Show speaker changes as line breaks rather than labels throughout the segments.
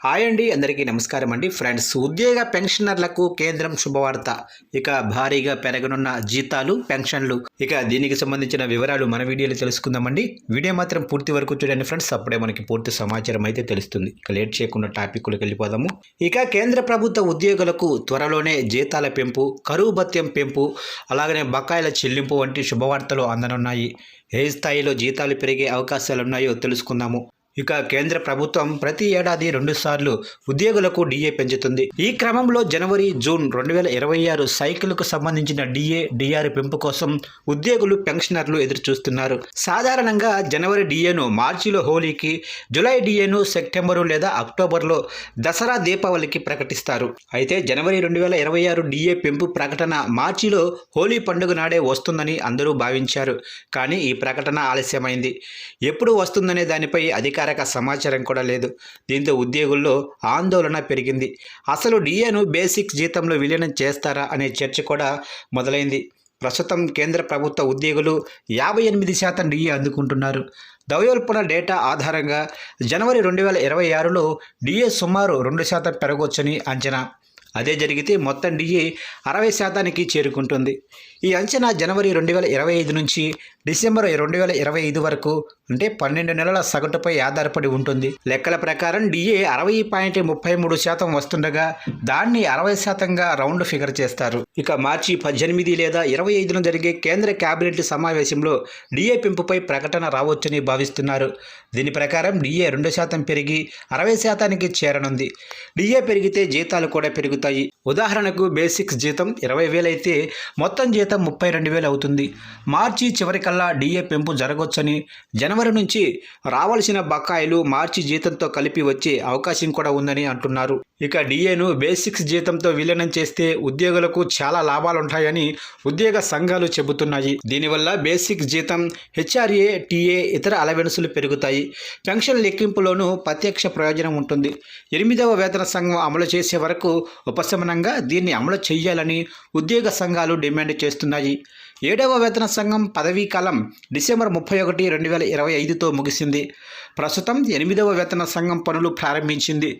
Hi అండి, అందరికీ నమస్కారం అండి. ఫ్రెండ్స్, ఉద్యోగ పెన్షనర్లకు కేంద్రం శుభవార్త. ఇక భారీగా పెరగనున్న జీతాలు, పెన్షన్లు. ఇక దీనికి సంబంధించిన వివరాలు మన వీడియోలో తెలుసుకుందామండి. వీడియో మాత్రం పూర్తి వరకు చూడండి ఫ్రెండ్స్, అప్పుడే మనకి పూర్తి సమాచారం అయితే తెలుస్తుంది. ఇక లేట్ చేయకుండా టాపిక్లోకి వెళ్ళిపోదాము. ఇక కేంద్ర ప్రభుత్వ ఉద్యోగులకు త్వరలోనే జీతాల పెంపు, కరువు భత్యం పెంపు, అలాగనే బకాయిల చెల్లింపు వంటి శుభవార్తలు అందనున్నాయి. ఏ స్థాయిలో జీతాలు పెరిగే అవకాశాలున్నాయో తెలుసుకుందాము. ఇక కేంద్ర ప్రభుత్వం ప్రతి ఏడాది 2 సార్లు ఉద్యోగులకు డిఏ పెంచుతుంది. ఈ క్రమంలో జనవరి, జూన్ 2026 సైకిల్కు సంబంధించిన డిఏ, డిఆర్ పెంపు కోసం ఉద్యోగులు, పెన్షనర్లు ఎదురుచూస్తున్నారు. సాధారణంగా జనవరి డిఏను మార్చిలో హోలీకి, జూలై డిఏను సెప్టెంబరు లేదా అక్టోబర్లో దసరా, దీపావళికి ప్రకటిస్తారు. అయితే జనవరి 2026 డిఏ పెంపు ప్రకటన మార్చిలో హోలీ పండుగ నాడే వస్తుందని అందరూ భావించారు. కానీ ఈ ప్రకటన ఆలస్యమైంది. ఎప్పుడు వస్తుందనే దానిపై అధికారిక సమాచారం కూడా లేదు. దీంతో ఉద్యోగుల్లో ఆందోళన పెరిగింది. అసలు డిఏను బేసిక్ జీతంలో విలీనం చేస్తారా అనే చర్చ కూడా మొదలైంది. ప్రస్తుతం కేంద్ర ప్రభుత్వ ఉద్యోగులు 58% డిఏ అందుకుంటున్నారు. ద్రవ్యోల్బణ డేటా ఆధారంగా జనవరి 2026లో డిఏ సుమారు 2% పెరగవచ్చని అంచనా. అదే జరిగితే మొత్తం డిఏ 60%కి చేరుకుంటుంది. ఈ అంచనా జనవరి 2025 నుంచి డిసెంబర్ 2025 వరకు, అంటే 12 నెలల సగటుపై ఆధారపడి ఉంటుంది. లెక్కల ప్రకారం డిఏ 60.33% వస్తుండగా దాన్ని 60%గా రౌండ్ ఫిగర్ చేస్తారు. ఇక మార్చి 18 లేదా 25న జరిగే కేంద్ర కేబినెట్ సమావేశంలో డిఏ పెంపుపై ప్రకటన రావచ్చని భావిస్తున్నారు. దీని ప్రకారం డిఏ 2% పెరిగి 60%కి చేరనుంది. డిఏ పెరిగితే జీతాలు కూడా పెరుగుతాయి. ఉదాహరణకు బేసిక్స్ జీతం 20,000 అయితే మొత్తం జీతం 32,000 అవుతుంది. మార్చి చివరికల్లా డిఏ పెంపు జరగవచ్చని, జనవరి నుంచి రావాల్సిన బకాయిలు మార్చి జీతంతో కలిపి వచ్చే అవకాశం కూడా ఉందని అంటున్నారు. ఇక డిఏను బేసిక్స్ జీతంతో విలీనం చేస్తే ఉద్యోగులకు చాలా లాభాలుంటాయని ఉద్యోగ సంఘాలు చెబుతున్నాయి. దీనివల్ల బేసిక్ జీతం, హెచ్ఆర్ఏ, టీఏ, ఇతర అలవెన్సులు పెరుగుతాయి. పెన్షన్ లెక్కింపులోనూ ప్రత్యక్ష ప్రయోజనం ఉంటుంది. 8వ వేతన సంఘం అమలు చేసే వరకు ఉపశమనంగా దీన్ని అమలు చేయాలని ఉద్యోగ సంఘాలు డిమాండ్ చేస్తున్నాయి. 7వ వేతన సంఘం పదవీ కాలం డిసెంబర్ 31, 2025తో ముగిసింది. ప్రస్తుతం 8వ వేతన సంఘం పనులు ప్రారంభించింది.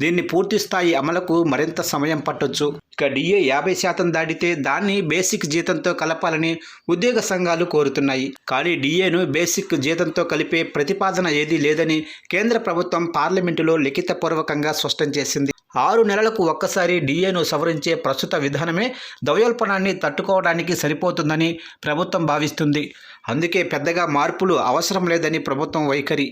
దీన్ని పూర్తి స్థాయి అమలుకు మరింత సమయం పట్టొచ్చు. ఇక డిఏ 50% దాటితే దాన్ని బేసిక్ జీతంతో కలపాలని ఉద్యోగ సంఘాలు కోరుతున్నాయి. కానీ డిఏను బేసిక్ జీతంతో కలిపే ప్రతిపాదన ఏదీ లేదని కేంద్ర ప్రభుత్వం పార్లమెంటులో లిఖితపూర్వకంగా స్పష్టం చేసింది. 6 నెలలకు ఒక్కసారి డిఏను సవరించే ప్రస్తుత విధానమే ద్రవ్యోల్బణాన్ని తట్టుకోవడానికి సరిపోతుందని ప్రభుత్వం భావిస్తుంది. అందుకే పెద్దగా మార్పులు అవసరం లేదని ప్రభుత్వం వైఖరి.